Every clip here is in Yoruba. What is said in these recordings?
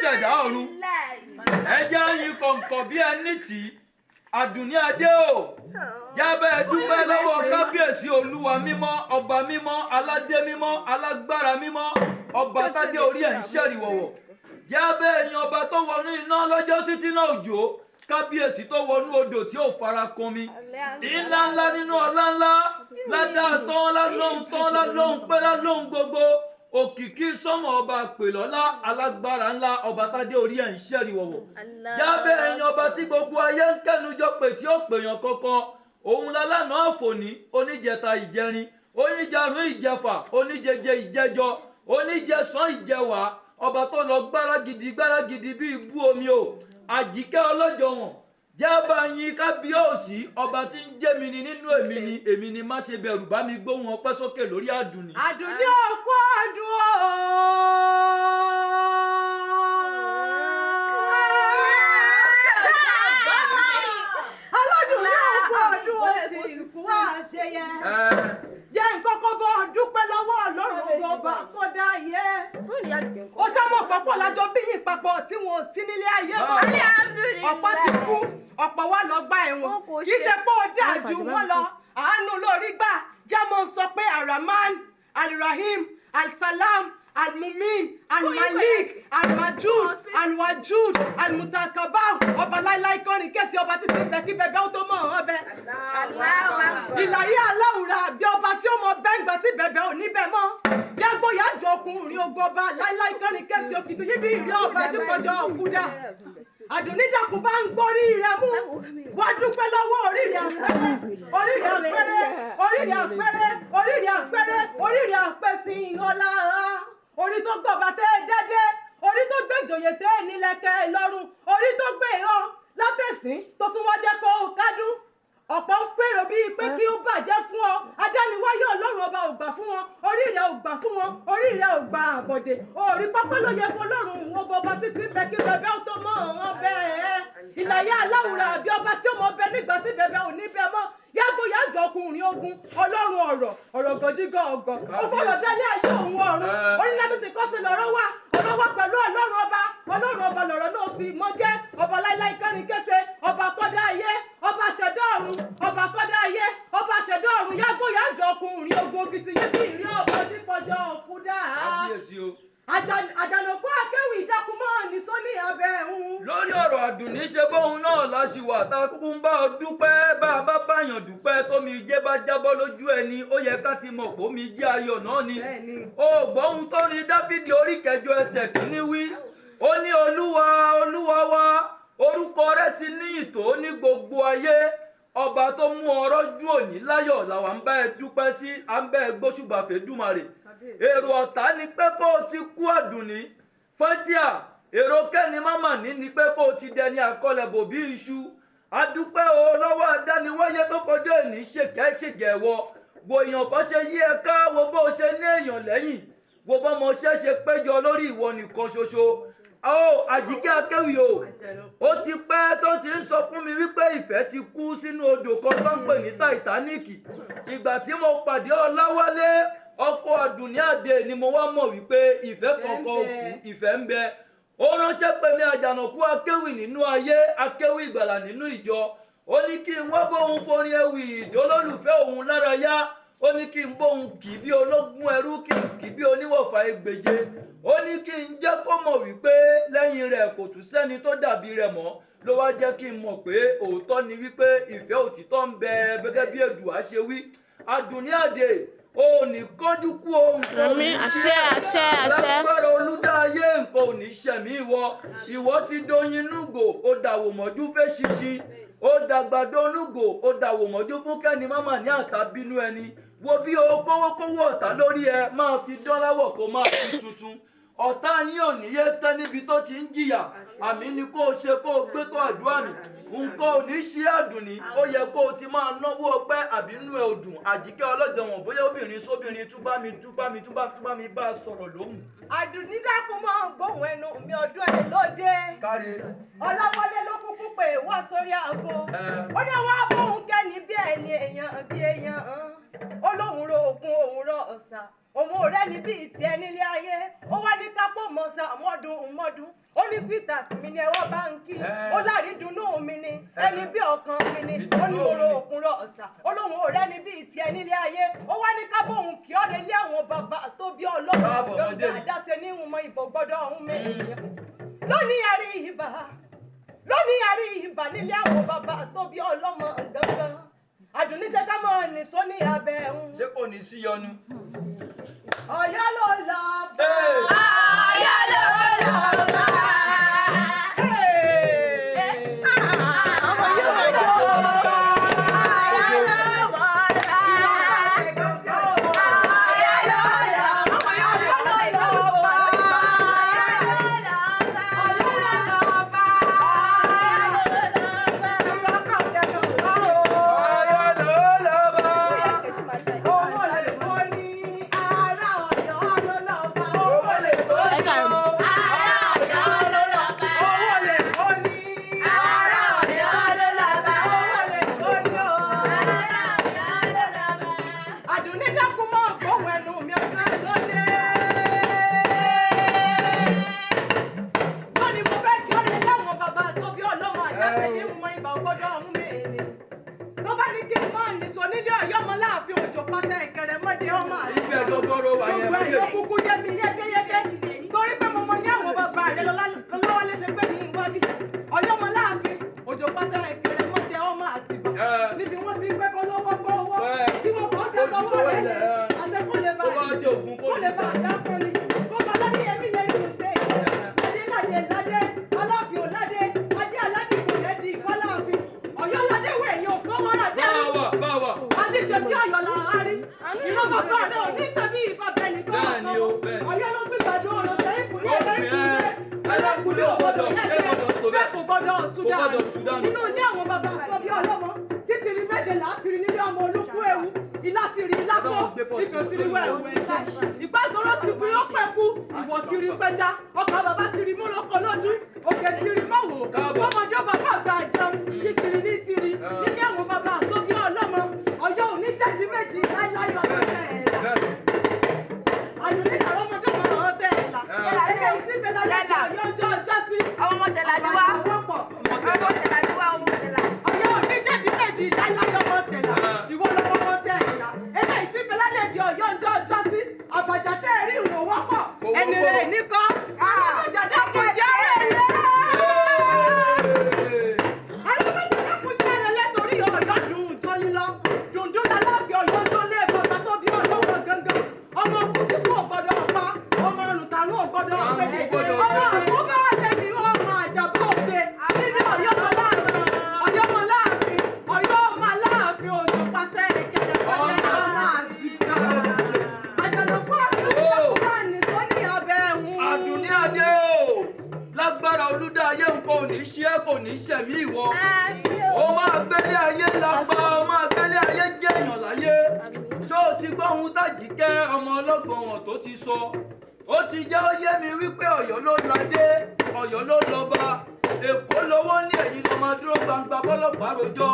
ṣẹ̀dá ọ̀run ẹjẹ́ yín kọ̀ǹkọ̀ bí ẹni tì í Àdùnní Adé o jábẹ́ dúpẹ́ lọ́wọ́ kábíyèsí olúwa mímọ́ ọba mímọ́ aládé mímọ́ alágbára mímọ́ ọba tádé orí ẹ̀ ń ṣẹ̀rìwọ̀wọ̀ jábẹ́ ẹ̀yìn ọba tó wọnú iná lọ́jọ́ sí tí náà òjò kábíyèsí tó wọnú odò tí ò fara kan mi ńlá ńlá nínú ọlá ńlá ládàá tán lálóhùn pé lálóhùn gbogbo òkìkí sọmọ ọba pèlọ́lá alágbára ńlá ọba tádé orí ẹ̀ ń ṣẹ̀rìwọ̀wọ̀ jábẹ́ ẹ̀yìn ọba tí gbogbo ayé ń kẹ́nujọ pé tí ó pèèyàn kankan òun lálànà àfòní oníjẹta ìjẹrin oníjàrún ìjẹfà oníjẹjẹ ìjẹjọ oníjẹsán ìjẹwàá ọba tó lọ gbáradgidi bí ibú omi o àjíkẹ́ ọlọ́jọ́ wọn jábà yín kábíyèsí ọba tí ń jẹ́ mi ni nínú èmi ni má ṣe bẹ̀rù bá mi gbóhùn ọpẹ́ sókè lórí Àdùnní. Àdùnní òkú ọdún o. Aládùnní òkú ọdún o sì fún àṣeyẹ. Jẹ́ nǹkan kan bọ́ dúpẹ́ lọ́wọ́ Ọlọ́run ọba kódà yẹ. Ó sábà pọ̀pọ̀ lájọ bí ìpapọ̀ tí wọn ò sí nílé ayé mọ́. Ọ̀pọ̀ ti kú, ọ̀pọ̀ wà lọ gbá ẹ̀wọ̀n. Kì í ṣe pé ó dáa ju wọn lọ. Àánú lórí gbà. Jámọ̀ sọ pé Ar-Rahman, Al-Rahim, Al-Salam, Al-Mumin, Al-Malik, Al-Majud, Al-Wajud, Al-Mutakabbar. Ọba láíláí kọrin kẹ́sì ọba títí bẹ̀ kí bẹ̀bẹ̀ ó tó mọ̀ ọ́n bẹ̀. Ìlàyé aláwùrà bí ọba tí ó mọ bẹ́ǹgbà tí bẹ̀bẹ̀ ò ní bẹ̀ mọ́. Yàgbó yàjọ ọkùnrin ogun ọba láíláí kọrin kẹ́sì òkìtì yí bí ìrí ọba tí kọjọ òkúdà. Àdùnní dàkún bá ń gbórí rẹ̀ mú. Wá dúpẹ́ lọ́wọ́ oríire àpẹsìn ọlá. Orí tó gbọ̀bà tẹ́ dẹ́dẹ́, orí tó gbé ìjòyè tẹ́ nílẹ̀kẹ́ lọ́rùn, orí tó gbé ìran látẹ̀sín tó tún wá jẹ́ kó o kádùn. Ọ̀pọ̀ ń pèrò bíi pé kí ó bàjẹ́ fún ọ. Adániwáyé Ọlọ́run ọba ò gbà fún wọn, orí rẹ̀ ò gbà fún wọn, orí rẹ̀ ò gbà àbọ̀dè. Orí pápẹ́ ló yẹ fún Ọlọ́run wọn bọba títí bẹ kí bẹbẹ ó tó mọ́ ọ̀hún bẹ́ẹ̀. Ìlàyé aláwùrà àbí ọba tí ó mọ bẹ nígbà tí bẹbẹ ò ní bẹ mọ́. Yàgò yàjọ ọkùnrin ogun Ọlọ́run ọ̀rọ̀ gọ̀jígọ̀ ọ̀gọ̀. Ó fọ̀rọ̀ dálé ayé òun ọ̀run. Orílẹ̀-èdè ti kọ́ sí lọ́rọ́ wà pẹ̀lú Ọlọ́run ọba lọ̀rọ̀ náà sì mọ jẹ́ ọba láíláí kẹrin kése ọba kọ́dá ayé ọba ṣẹ̀dá ọ̀run ọba kọ́dá ayé ọba ṣẹ̀dá ọ̀run yàgò yàjọ ọkùnrin ogun ògìtì yìí bí ìrí ọba dípọ̀jọ òkúdà. Àjànàkú akéwì ìdákúmọ́ ní sóní abẹ́ ẹ̀hún. Lórí ọ̀rọ̀ Àdùnní ṣe bóun náà láṣìwà tá a kúkú ń bá ọ dúpẹ́ bá a bá báyàn dúpẹ́ tómi jẹ́ bá jábọ́ lójú ẹni ó yẹ ká ti mọ̀ pé omi jẹ́ ayọ̀ náà ni. Ó gbóhun tó ní Dáfídì orí 8 ẹsẹ̀ kìíní wí. Ó ní Olúwa wa orúkọ rẹ̀ ti ní ìtò ní gbogbo ayé. Ọba tó mú ọrọ̀ ju òní láyọ̀ làwa ń bá ẹ dúpẹ́ sí à ń bá ẹ gbóṣùbà f'Èdùmàrè. Èrò ọ̀tá ni pé kó o ti kú Àdùnní Fátíà èrò kẹ́ni máma ní ni pé kó o ti dẹni àkọlẹ̀bò bí iṣu. Adúpẹ́ o lọ́wọ́ adániwáyé tó kọjá ìní ṣègẹ̀wọ̀ wo èèyàn bá ṣe yí ẹ ká wo bó ṣe ní èèyàn lẹ́yìn wo bọ́mọ ṣe péjọ lórí ìwọ nìkan ṣoṣo. Àjíkẹ́ akéwì ó ti pẹ́ tó ti ń sọ fún mi wípé ìfẹ́ ti kú sínú odò kan tó ń pè ní Titanic. Ìgbà tí mo pàdé Ọláwálé ọkọ Àdùnní Adé ni mo wá mọ̀ wípé ìfẹ́ kankan òkú ìfẹ́ ń bẹ. Ó ránṣẹ́ pé mi Àjànàkú akéwì nínú ayé akéwì ìgbàlà nínú ìjọ. Ó ní kí n wá bóun forin ewì ìdólólùfẹ́ òun lára yá. Ó ní kí n bóun kì í bí ológun ẹrú kì í bí oníwọ̀fà ẹgbèje. Ó ní kí n jẹ́ kó mọ̀ wípé lẹ́yìn rẹ̀ kò tún sẹ́ni tó dàbí rẹ̀ mọ́. Ló wá jẹ́ kí n mọ̀ pé òótọ́ ni wípé ìfẹ́ òtítọ́ ń bẹ gẹ́gẹ́ bí Èdùà ṣe wí. Àdùnní Adé ó ní kánjú kú ohun kan ò ní ṣe lágbára olúdáyé nǹkan ò ní ṣẹ̀mí ìwọ ti doyin núgò ó dàwò mọ́jú fẹ́ ṣíṣí ó dàgbàdo núgò ó dàwò mọ́jú fún kẹ́ni máma ní àtà bínú ẹni wo bí o kówókówó ọ̀tá lórí ẹ máa fi dán láwọ̀ kó máa fi tuntun ọ̀tá yín ò ní yé tẹ́ níbi tó ti ń jìyà àmì ni kó o ṣe kó o gbé tó àdúrà mi nǹkan ò ní ṣe Àdùnní ó yẹ kó o ti máa náwó ọpẹ́ àbínú ẹ òdùn Àjíkẹ́ ọlọ́jọ̀wọ̀n bóyá obìnrin sóbìnrin túbá mi bá a sọ̀rọ̀ lóhùn. Àdùnní dákun mọ́ gbóhùn ẹnu mi ọdún ẹ̀ lóde. Káre. Ọláwọlé ló kúkú pé wá sórí aago. Ó ní wá bóhùn kẹ́ni bí ẹni èèyàn bí èèyàn. lóhùn ro òkun òun rọ ọ̀sà òun ò rẹ́ni bíi tiẹ̀ nílé ayé ó wá ní kápó mọ̀ọ́sà mọ́dún ó ní sweetheart mi ni ẹwọ́ bá ń kí ó lárí dunnú mi ni ẹni bí ọkàn mi ni ó ní oro òkun rọ ọ̀sà ó lóhùn ò rẹ́ni bíi tiẹ̀ nílé ayé ó wá ní kápó òun kí ọ́ lé lé àwọn bàbá tó bí ọlọ́run lọ́gbà àdáṣe ní ìwọ̀n ìbò gbọ́dọ̀ ọ̀hún mi ènìyàn lónìí àrí ìbà nílé àwọn bàbá tó bí ọlọ́mọ gangan àdùnníṣẹ́ ká mọ̀ nìṣó ní abẹ́ ẹ̀hún. ṣé kò ní sí yọnu. Ọ̀yọ́ ló lọ bá. Ọ̀yọ́ ló lọ bá. Ọmọ yóò jó. Ọ̀yọ́ ló bá. Ọ̀yọ́ ló lọ bá. Ọmọ yóò lọ bá. Nínú ilé àwọn bàbá àkọ́bí ọlọ́mọ títìrí méje látìrí nílé ọmọ olókùn ewu ilá tìrí lápò nítorí tìrí wẹ̀wẹ̀ ẹ̀jẹ̀ ìgbà ìtọ́rọ́ ti pín ó pẹ̀kú ìwọ̀ tìrí pẹja ọkọ̀ bàbá tìrí múlòkọ lójú òkè tìrí mọ̀wò ọmọdé bàbá àgbà jẹun títìrí ní tìrí nílé àwọn bàbá àkọ́bí ọlọ́mọ Ọ̀yọ́ òní jẹ̀dí méjì láíláí ọdún tẹ̀ẹ̀lá àdùnní àwọn ọmọdé mọ̀ tẹ̀ẹ̀lá ẹ̀yẹ ìsìnkú lálẹ́ Ọ̀yọ́ ọjọ́ ọjọ́ sí ọmọ tẹ̀lá ni wá. Ọmọ tẹ̀lá ni wá, ọmọ tẹ̀lá. Ọ̀yọ́ òní jẹ̀dí méjì láíláí ọmọ tẹ̀lá ìwọ lọ́mọ ọmọ tẹ̀lá ẹ̀yẹ ìsìnkú lálẹ́ Ọ̀yọ́ ọjọ́ ọjọ́ sí àbàjá tẹ́ ẹ̀rí ìwò wọ́pọ̀ ẹni rẹ̀ níkọ́ àbàjá dákun jẹ́ ẹ̀rẹ́. Àbàjá dákun jẹ́ ẹ̀rẹ́ torí Ọ̀yọ́ dùn tó lílọ dùndún lálábì Ọ̀yọ́ tó lé bàbá tó bí ọlọ́wọ́ gangan ọmọ kùtù kò gbọdọ̀ pa ọmọ ọ̀nùtànú ò gbọdọ̀ pé ọmọ àkóbá lẹ́ni ọmọ àjàbọ̀ òde nínú Ọ̀yọ́ ọmọ láàfin Ọ̀yọ́ ọmọ láàfin òjò pàṣẹ ìkẹlẹ̀ pàṣẹ ọmọ àtìgbà àjàlọ́kú àdúgbò ní tó ní abẹ́ ẹ̀hún. Àdùnní adé o lágbára olúdá ayé nǹkan ò ní ṣe é kò ní ṣẹ̀mí ìwọ ó máa gbélé ayé lágbá ó máa gbélé ayé jẹ́ èèyàn láyé ṣó o ti gbọ́ ohun tàjíkẹ́ ọmọ ọlọ́gbọ̀n wọn tó ti sọ ó ti jẹ́ ó yé mi wípé Ọ̀yọ́ ló ládé Ọ̀yọ́ ló lọ́ba Èkó lówó ní ẹ̀yin lọ́mọ dúró gbangba bọ́lọ́pàá rojọ́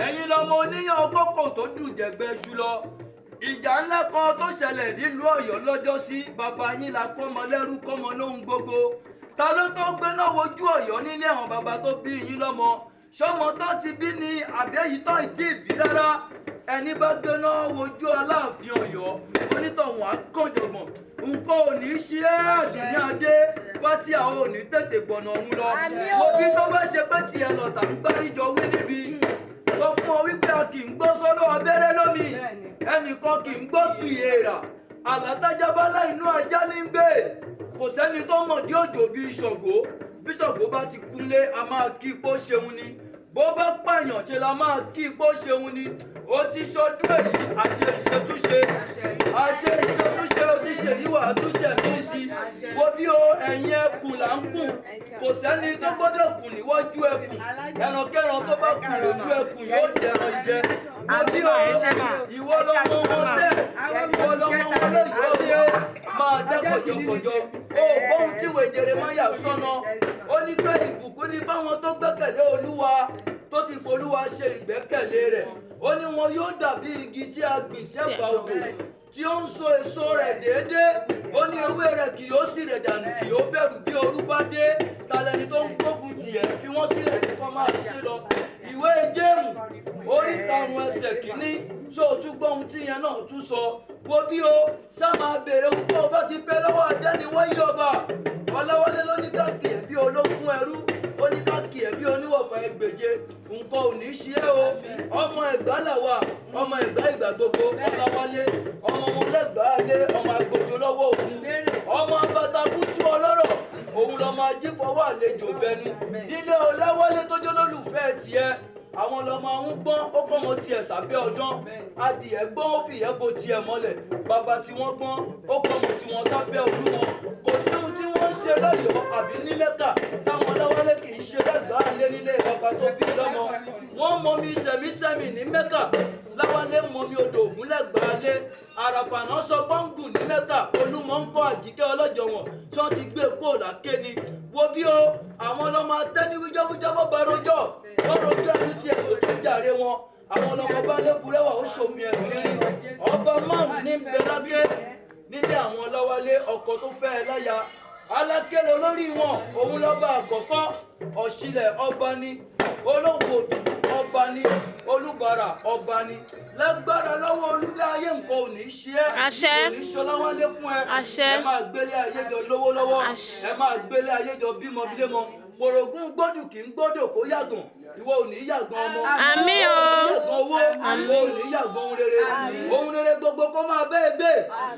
ẹ̀yin lọ́mọ oníyàn ọgọ́kọ̀ tó dùn jẹ̀gbẹ́ ṣu lọ ìjà ńlá kan tó ṣẹlẹ̀ nílùú Ọ̀yọ́ lọ́jọ́sí bàbá yín la kọ́mọ lẹ́rú kọ́mọ lóhun gbogbo ta ló tó gbéná wojú Ọ̀yọ́ nílé àwọn bàbá tó bí yín lọ́mọ ṣọmọ tó ti bí ni àbí èyí tó ì tí ì bí rárá ẹni bá gbéná wojú Aláàfin Ọ̀yọ́ onítọ̀hún àkànjọ̀gbọ̀n nǹkan ò ní ṣe é Àdùnní adé fátí àwọn ò ní tètè gbọ̀nà ọ̀hún lọ òbí tó bá ṣe pé tiẹ̀ lọ́tà ń gbáríjọ wí níbi sọ fún ọ wípé a kì í gbọ́ sọ́lọ́ abẹ́rẹ́ lómi ẹnìkan kì í gbọ́ pìyèrà àlátájábálá inú ajá ní gbé kò sẹ́ni tó mọ̀ dí òjò bíi Ṣàngó bí Ṣàngó bá ti kúnlé a máa kí ipò ṣeun ni bó bá pààyàn ṣe la máa kí ipò ṣeun ni ó ti ṣọdún èyí àṣe ìṣètúnṣe ó ti ṣèyíwà àtúnṣe mí sí wo bí o ẹ̀yìn ẹkùn là ń kùn kò sẹ́ni tó gbọ́dọ̀ kùn níwájú ẹkùn ẹrankẹ́ran tó bá kùn lójú ẹkùn yóò di ẹran jẹ wo bí o ìwọ lọmọ wọn sẹ́ ìwọ lọmọ wọn lójú ọ̀yẹ́ máa dẹ́kọ̀jọ̀kọ̀jọ̀ ó ohun tí wèjèrè máa yà sọ́nà ó ní pé ìbùkún ní fáwọn tó gbẹ́kẹ̀lé Olúwa tó ti folúwa ṣe ìgbẹ́kẹ̀lé rẹ̀ ó ní wọn yóò dàbí igi tí a gbìn sẹ́bàá odò tí ó ń so èso rẹ̀ déédéé ó ní ewé rẹ̀ kì yóò sì rẹ̀ dànù kì yóò bẹ̀rù bí ooru bá dé talẹ́ni tó ń gbógun tiẹ̀ fi wọ́n sílẹ̀ kí wọ́n máa ṣe lọ. ìwé Jéhù orí 5 ẹsẹ̀ kìíní ṣó o tún gbọ́ ohun tí yẹn náà tún sọ wo bí o ṣá máa béèrè ohun tó o bá ti fẹ́ lọ́wọ́ àdániwáyé ọba Ọláwálé ló ní ká kì ẹ́ bí ológun ẹrú ó ní ká kì ẹ́ bí oníwọ̀fà ẹgbèje nǹkan ò ní ṣe é o ọmọ Ẹ̀gbá làwà ọmọ Ẹ̀gbá ìgbà gbogbo Ọláwálé ọmọ wọn lẹ́gbàá lé ọmọ agbójo lọ́wọ́ òkun ọmọ abatakutu ọlọ́rọ̀ òun lọ́mọ ajífọwọ́ àlejò bẹnu nílé Ọláwálé tó jẹ́ lólùfẹ́ tiẹ̀ àwọn lọmọ àwọn gbọ́n ó gbọ́mọ tiẹ̀ sábẹ́ ọdán adìẹ gbọ́n ó fìyẹ́ bo tiẹ̀ mọ́lẹ̀ bàbá tí wọ́n gbọ́n ó gbọ́mọ tí wọ́n sábẹ́ Olúmọ kò sí ohun tí wọ́n ń ṣe lọ́yọ̀ọ́ àbí ní Mẹ́kà táwọn Ọláwálé kì í ṣe lẹ́gbàá lé nílé bàbá tó bí lọ́mọ wọ́n mọmi sẹ̀mísẹ́mì ní Mẹ́kà Láwálé mọmi odò Ògún lẹ́gbàá lé àràpàná sọ gbọ́ngùn ní Mẹ́kà Olúmọ ń kọ́ Àjíkẹ́ ọlọ́jọ́ wọn tí wọ́n ti gbé kó làáké ni wo bí o àwọn ọlọ́mọ atẹ́ni wíjọ́wíjọ́ bọ́ bá rojọ́ wọ́n rojọ́ ẹni tí ẹ̀ ló tún jàre wọn àwọn ọlọ́mọ bá lébùrẹ́wà ó ṣòmí ẹ̀mí rírí ọba márùn ní bẹ́láké nílé àwọn Ọláwálé ọkọ tó fẹ́ ẹ láya alákẹ́lẹ́ olórí wọn òun lọ́ba àkọ́kọ́ Ọ̀ṣìlẹ̀ ọba ni Olóńgbò ọba ni Olúbàrà ọba ni lágbára lọ́wọ́ Olúdáyé nǹkan ò ní ṣe é àṣẹ kò ní ṣọláwálé fún ẹ àṣẹ ẹ máa gbélé ayé jọ lówó lọ́wọ́ ẹ máa gbélé ayé jọ bímọ bílémọ pòrògùn gbódù kì í gbódò kó yàgàn ìwọ ò ní yàgàn ọmọ àmín o yàgàn owó ìwọ ò ní yàgàn ohun rere gbogbo kó máa bẹ́ẹ̀ gbé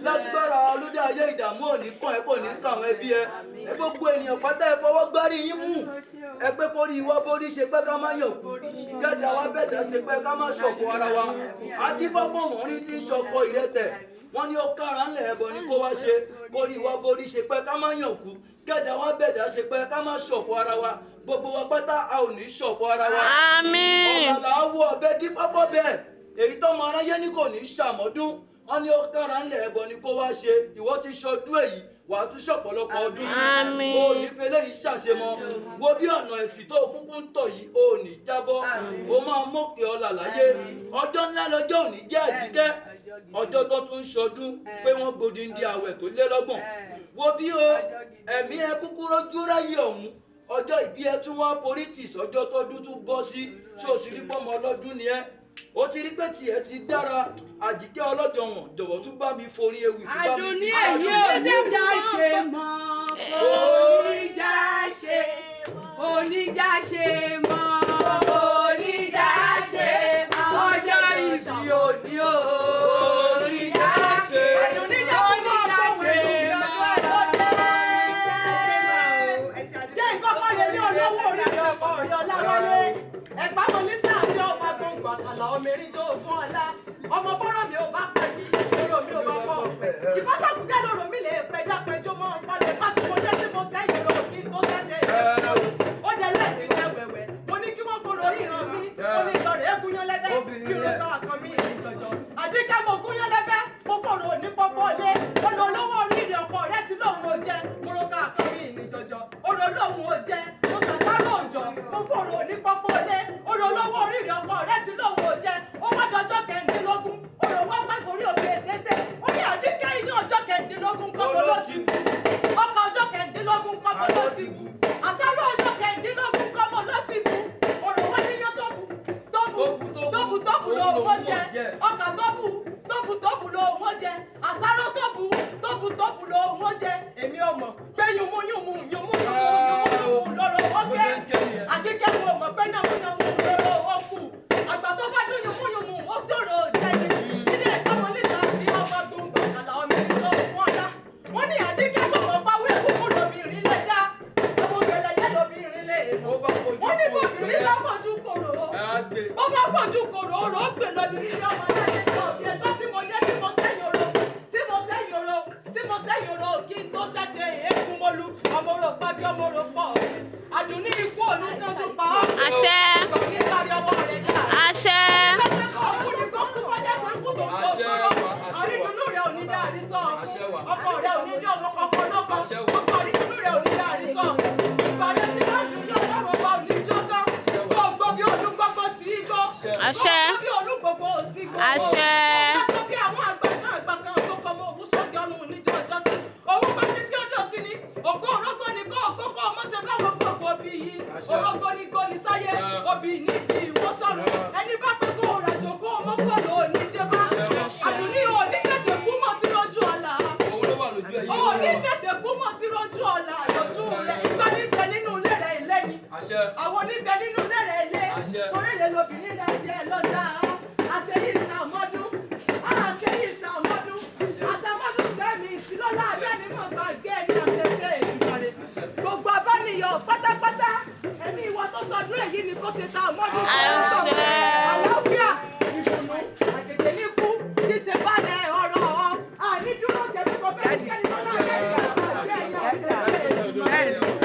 lágbára Olúdáyé ìdààmú ò ní kàn ẹ́ kò ní kàn àwọn ẹbí ẹ gbogbo ènìyàn pátá ẹ fọwọ́ gbárí yín mú ẹ pé kórí ìwọ borí ṣe pé ká má yàn kú kẹta wa bẹ̀dá ṣe pé ká má ṣọ̀kọ̀ ara wa adífọ́pọ̀ wọ̀nrí tí ń ṣọkọ ìrẹtẹ̀ wọ́n ní ó kára ńlẹ̀ ẹbọ ní kó wá ṣe kórí ìwọ borí ṣe pé ká má yàn kú kẹta wa bẹ̀dá ṣe pé ká má ṣọ̀kọ̀ ara wa gbogbo wa pátá a ò ní ṣọ̀kọ̀ ara wa àmín ọ̀nà làá wo ọ̀bẹ dípọ́pọ̀ bẹ́ẹ̀ èyí tó mọ aráyé ní kò ní ṣàmọ́dún wọ́n ní ó kára ńlẹ̀ ẹbọ ní kó wá ṣe ìwọ ti ṣọdún èyí wà á tún ṣọ̀pọ̀lọpọ̀ ọdún sí o ní fẹlẹ́ yìí ṣàṣemọ wo bí ọ̀nà ẹ̀sìn tó kúkú ń tọ̀ yìí o ní jábọ́ o máa mókè ọlà láyé ọjọ́ ńlá lọ́jọ́ òní jẹ́ Àjíkẹ́ ọjọ́ tó tún ṣọdún pé wọ́n gbòdìndí àwẹ̀ tó lé lọ́gbọ̀n wo bí o ẹ̀mí ẹ kúkú rójú ráyè ọ̀hún ọjọ́ ìbí ẹ tún wá forí tì sọ́jọ́ tọ́dún tún bọ́ sí ṣé o ti rí pọ́mọ ọlọ́dún ni ẹ́ ó ti rí pé tiẹ̀ ti dára Àjíkẹ́ ọlọ́jọ́ wọn jọ̀wọ́ tún bá mi forí ewì tún bá mi. Àdùnní èyí oníjà ṣe mọ́ oníjà ṣe oníjà ṣe mọ́ oníjà ṣe mọ́ ọjọ́ ìbí òní o oníjà ṣe oníjà ṣe mọ́ jẹ́ nǹkan kan lè ní olówó orí ọkọ̀ ọ̀rẹ́ Ọláwálé ẹ̀gbá mo ní sáà bí ọmọ gbòǹgbò àkàlà ọmọ erin tó fún ọlá ọmọ bọ́rọ̀ mi ò bá pàdé ìró mi ò bá pọ̀ ìbáṣàkúndé lọ́rọ̀ mi lè pẹ́ dápẹ́jọ́ mọ́ nǹkan lè bá tí mo dé tí mo sẹ́yìn lọ kí n tó sẹ́dẹ̀ ó dẹ̀ lẹ́ẹ̀kì jẹ́ wẹ̀wẹ̀ mo ní kí wọ́n fọ̀rọ̀ ìran mi mo ní lọ́rẹ̀ égúnyán lẹ́gbẹ́ kí ló tọ́ àkàn mi ìjọjọ Àjíkẹ́ mo gúnyán lẹ́gbẹ́ mo fọ̀rọ̀ òní pọ́pọ́ lé olólówó oríire ọkọ rẹ ti lóun ò jẹ mo ro ká àkàn mi ìjọjọ oró lóun ò jẹ mo sàṣàrò òjò mo fọ̀rọ̀ òní pọ́pọ́ lé olólówó oríire ọkọ rẹ ti lóun ò jẹ ó wá dọjọ́ kẹ̀ndínlógún oró wá wá sórí òkè tètè ó ní Àjíkẹ́ inú ọjọ́ kẹ̀ndínlógún kọ́kọ́ ló ti kú ọkọ̀ ọjọ́ kẹ̀ndínlógún kọ́kọ́ ló ti kú àṣàrò ọjọ́ kẹ̀ndínlógún kọ́kọ́ ló ti kú oró wá níyàn tóbù ló wọ́n jẹ ọkà tóbù ló wọ́n jẹ àṣàrò tóbù ló wọ́n jẹ èmi ọmọ pé yùmú lọ́rọ̀ wọ́n jẹ Àjíkẹ́ mo mọ̀ pé nàmú lọ́rọ̀ wọ́n kù àgbà tó bá dún yùmú ó sọ̀rọ̀ jẹ́ni ilé ẹ̀kọ́ wọn níta ní ọmọ gbòǹgbò àlà ọmọ ìlú tó wọ́n dá wọ́n ní Àjíkẹ́ sọ̀rọ̀ pàwé kúkú lóbìnrin lè dá ọmọ gẹ̀lẹ́gẹ́ lóbìnrin lè mọ̀ wọ́n ní bóbìnrin bá fojú kòrò ó bá fojú kòrò ó rò ó gbè lọ ní ilé ọmọ aláṣẹ náà bí ẹgbẹ́ tí mo dé tí mo sẹ́yìn oró kí n tó sẹ́dẹ̀ eégún mọ́lú ọmọ oró pàbí ọmọ oró pọ̀ Àdùnní ikú òní tó tún pa ọ́ àṣẹ ní kárí ọwọ́ rẹ̀ ká àṣẹ àrídùnnú rẹ̀ ò ní dáàrí sọ ọkọ rẹ̀ ò ní dé ọmọ kọ̀ọ̀kan lọ́kọ̀ ọkọ àrídùnnú rẹ̀ ò ní dáàrí sọ ìpàdé tí wọ́n fi yọ̀ ọlọ́run ọba ò ní jọ́tọ́ gbogbo bí olúgbọ́ Àṣẹ. Kó bí olúgbogbo ti gbogbo. Àṣẹ. Kó bí àwọn àgbà kan tó fọmọ òwú sókè ọ̀run níjọ́ ọjọ́sí. Òun bá ti tí ó dòkì ní. Ògbó orógbó ni kó ògbógbó ọmọ ṣe báwọn gbogbo òbí yìí. Orógbó ni gbóni sáyé. Òbí níbi ìwọ́sọ̀rọ̀. Ẹni bá pẹ́ kó ràjò kó ọmọ pọ̀lọ́ òní débá. Àdùnní òní tètè kú mọ́ ti lójú ọ̀la. Òní tètè kú mọ́ ti lójú ọ̀la lójú rẹ̀. Ìgbà níbẹ̀ nínú ilé rẹ̀ ilé ni. Àwọn oníbẹ̀ nínú ilé rẹ̀ ilé. Torí lè lobìnrin rẹ̀ tiẹ̀ lọ́jà. Àṣeyí ìsàmọ́dún. Àṣeyí ìsàmọ́dún. Àṣàmọ́dún tẹ̀mí ìsìlọ́lá abẹ́ni mọ̀ gbàgbé ní àṣẹṣe ìdìbàrẹ̀. Gbogbo abániyọ̀ pátápátá. Ẹ̀mí ìwọ tó sọdún èyí ni kó ṣe ta àmọ́dún. Àlàáfíà, ìdùnnú, àjèjì ní kú, tí ṣe bá lẹ ọ̀rọ̀ ọ̀. Àní dúró ṣe fún kọfẹ́ ìṣẹ́ni tó náà lẹ́yìn àti ẹ̀yìn àti ẹ̀yìn.